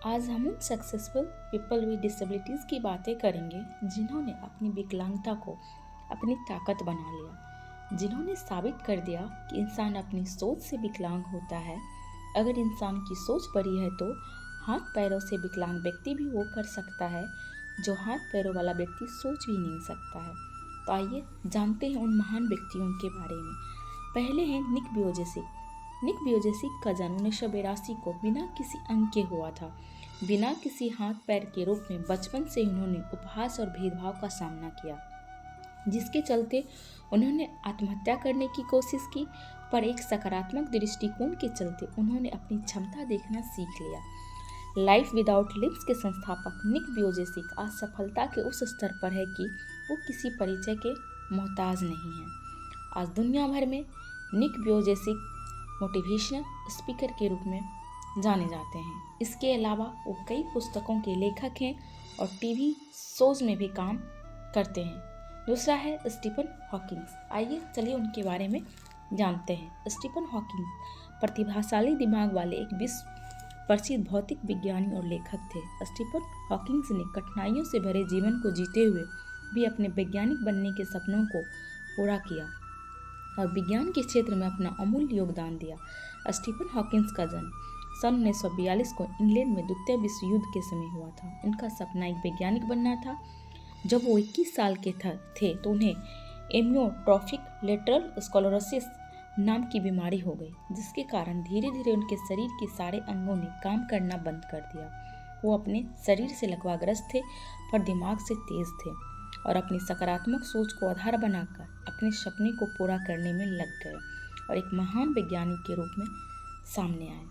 आज हम उन सक्सेसफुल पीपल विद डिसेबिलिटीज़ की बातें करेंगे जिन्होंने अपनी विकलांगता को अपनी ताकत बना लिया, जिन्होंने साबित कर दिया कि इंसान अपनी सोच से विकलांग होता है। अगर इंसान की सोच बड़ी है तो हाथ पैरों से विकलांग व्यक्ति भी वो कर सकता है जो हाथ पैरों वाला व्यक्ति सोच भी नहीं सकता है। तो आइए जानते हैं उन महान व्यक्तियों के बारे में। पहले हैं निक वोजेसिक। निक वोजेसिक का जन्म 1982 को बिना किसी अंग के हुआ था। बिना किसी हाथ पैर के रूप में बचपन से उन्होंने उपहास और भेदभाव का सामना किया, जिसके चलते उन्होंने आत्महत्या करने की कोशिश की, पर एक सकारात्मक दृष्टिकोण के चलते उन्होंने अपनी क्षमता देखना सीख लिया। लाइफ विदाउट लिम्स के संस्थापक निक वोजेसिक आज सफलता के उस स्तर पर है कि वो किसी परिचय के मोहताज नहीं है। आज दुनिया भर में निक वोजेसिक मोटिवेशनल स्पीकर के रूप में जाने जाते हैं। इसके अलावा वो कई पुस्तकों के लेखक हैं और टीवी शोज में भी काम करते हैं। दूसरा है स्टीफन हॉकिंग। आइए चलिए उनके बारे में जानते हैं। स्टीफन हॉकिंग प्रतिभाशाली दिमाग वाले एक विश्व प्रसिद्ध भौतिक विज्ञानी और लेखक थे। स्टीफन हॉकिंग ने कठिनाइयों से भरे जीवन को जीते हुए भी अपने वैज्ञानिक बनने के सपनों को पूरा किया और विज्ञान के क्षेत्र में अपना अमूल्य योगदान दिया। स्टीफन हॉकिंग का जन्म सन 1942 को इंग्लैंड में द्वितीय विश्व युद्ध के समय हुआ था। उनका सपना एक वैज्ञानिक बनना था। जब वो 21 साल के थे तो उन्हें एमियोट्रोफिक लेटरल स्क्लेरोसिस नाम की बीमारी हो गई, जिसके कारण धीरे धीरे उनके शरीर के सारे अंगों ने काम करना बंद कर दिया। वो अपने शरीर से लकवाग्रस्त थे पर दिमाग से तेज थे और अपनी सकारात्मक सोच को आधार बनाकर अपने सपने को पूरा करने में लग गए और एक महान वैज्ञानिक के रूप में सामने आए।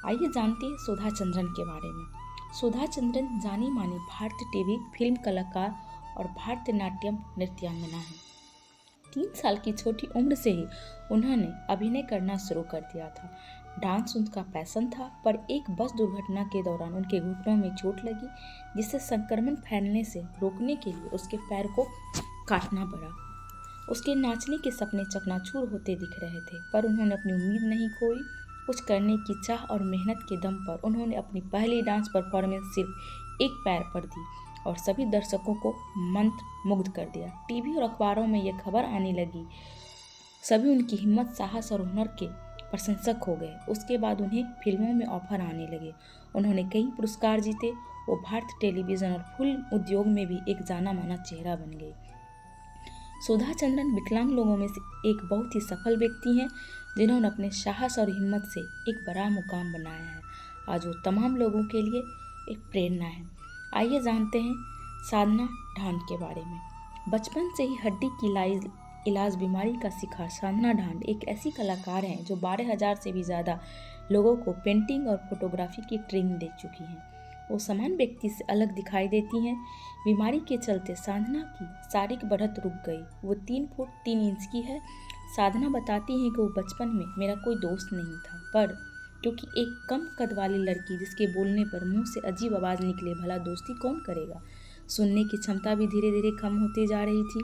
आइए जानते हैं सुधा चंद्रन के बारे में। सुधा चंद्रन जानी मानी भारतीय टीवी फिल्म कलाकार और भारतनाट्यम नृत्यांगना है। 3 साल की छोटी उम्र से ही उन्होंने अभिनय करना शुरू कर दिया था। डांस उनका पैशन था, पर एक बस दुर्घटना के दौरान उनके घुटनों में चोट लगी, जिससे संक्रमण फैलने से रोकने के लिए उसके पैर को काटना पड़ा। उसके नाचने के सपने चकनाचूर होते दिख रहे थे, पर उन्होंने अपनी उम्मीद नहीं खोई। कुछ करने की चाह और मेहनत के दम पर उन्होंने अपनी पहली डांस परफॉर्मेंस सिर्फ एक पैर पर दी और सभी दर्शकों को मंत्रमुग्ध कर दिया। टीवी और अखबारों में यह खबर आने लगी। सभी उनकी हिम्मत, साहस और हुनर के प्रशंसक हो गए। उसके बाद उन्हें फिल्मों में ऑफर आने लगे। उन्होंने कई पुरस्कार जीते। वो भारतीय टेलीविज़न और फिल्म उद्योग में भी एक जाना माना चेहरा बन गई। सुधा चंद्रन विकलांग लोगों में से एक बहुत ही सफल व्यक्ति हैं, जिन्होंने अपने साहस और हिम्मत से एक बड़ा मुकाम बनाया है। आज वो तमाम लोगों के लिए एक प्रेरणा है। आइए जानते हैं साधना ढांड के बारे में। बचपन से ही हड्डी की इलाज बीमारी का शिकार साधना ढांड एक ऐसी कलाकार हैं जो 12,000 से भी ज़्यादा लोगों को पेंटिंग और फोटोग्राफी की ट्रेनिंग दे चुकी हैं। वो समान व्यक्ति से अलग दिखाई देती हैं। बीमारी के चलते साधना की शारीरिक बढ़त रुक गई। वो 3 फुट 3 इंच की है। साधना बताती हैं कि वो बचपन में मेरा कोई दोस्त नहीं था, पर क्योंकि एक कम कद वाली लड़की जिसके बोलने पर मुंह से अजीब आवाज़ निकले, भला दोस्ती कौन करेगा। सुनने की क्षमता भी धीरे धीरे कम होती जा रही थी।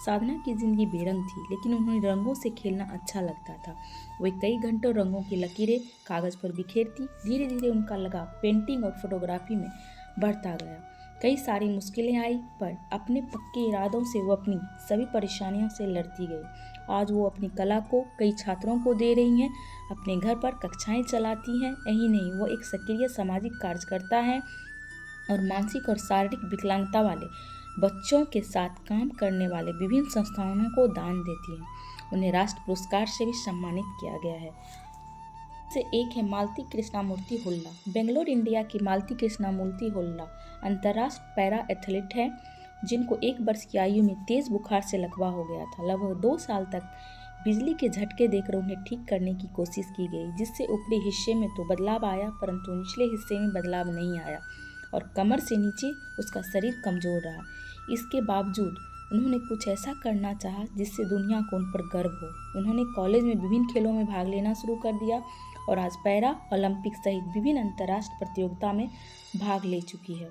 साधना की ज़िंदगी बेरंग थी, लेकिन उन्हें रंगों से खेलना अच्छा लगता था। वे कई घंटों रंगों की लकीरें कागज़ पर बिखेरती। धीरे धीरे उनका लगाव पेंटिंग और फोटोग्राफी में बढ़ता गया। कई सारी मुश्किलें आई, पर अपने पक्के इरादों से वो अपनी सभी परेशानियों से लड़ती गई। आज वो अपनी कला को कई छात्रों को दे रही हैं, अपने घर पर कक्षाएं चलाती हैं। यही नहीं, वो एक सक्रिय सामाजिक कार्यकर्ता हैं और मानसिक और शारीरिक विकलांगता वाले बच्चों के साथ काम करने वाले विभिन्न संस्थानों को दान देती हैं। उन्हें राष्ट्र पुरस्कार से भी सम्मानित किया गया है। से एक है मालती कृष्णमूर्ति हुल्ला। बेंगलोर इंडिया की मालती कृष्णमूर्ति हुल्ला अंतर्राष्ट्रीय पैरा एथलीट है, जिनको 1 वर्ष की आयु में तेज बुखार से लकवा हो गया था। लगभग 2 साल तक बिजली के झटके देकर उन्हें ठीक करने की कोशिश की गई, जिससे ऊपरी हिस्से में तो बदलाव आया, परंतु निचले हिस्से में बदलाव नहीं आया और कमर से नीचे उसका शरीर कमज़ोर रहा। इसके बावजूद उन्होंने कुछ ऐसा करना चाहा जिससे दुनिया को उन पर गर्व हो। उन्होंने कॉलेज में विभिन्न खेलों में भाग लेना शुरू कर दिया और आज पैरा ओलंपिक सहित विभिन्न अंतर्राष्ट्रीय प्रतियोगिता में भाग ले चुकी है।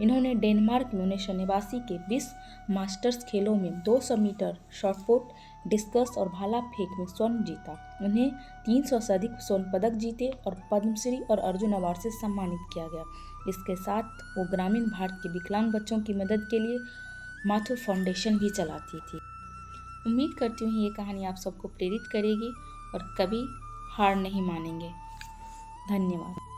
इन्होंने डेनमार्क में 1989 के 20 मास्टर्स खेलों में 200 मीटर शॉटपुट, डिस्कस और भाला फेंक में स्वर्ण जीता। उन्हें 300 से अधिक स्वर्ण पदक जीते और पद्मश्री और अर्जुन अवार्ड से सम्मानित किया गया। इसके साथ वो ग्रामीण भारत के विकलांग बच्चों की मदद के लिए माथुर फाउंडेशन भी चलाती थी। उम्मीद करती हूँ ये कहानी आप सबको प्रेरित करेगी और कभी हार नहीं मानेंगे। धन्यवाद।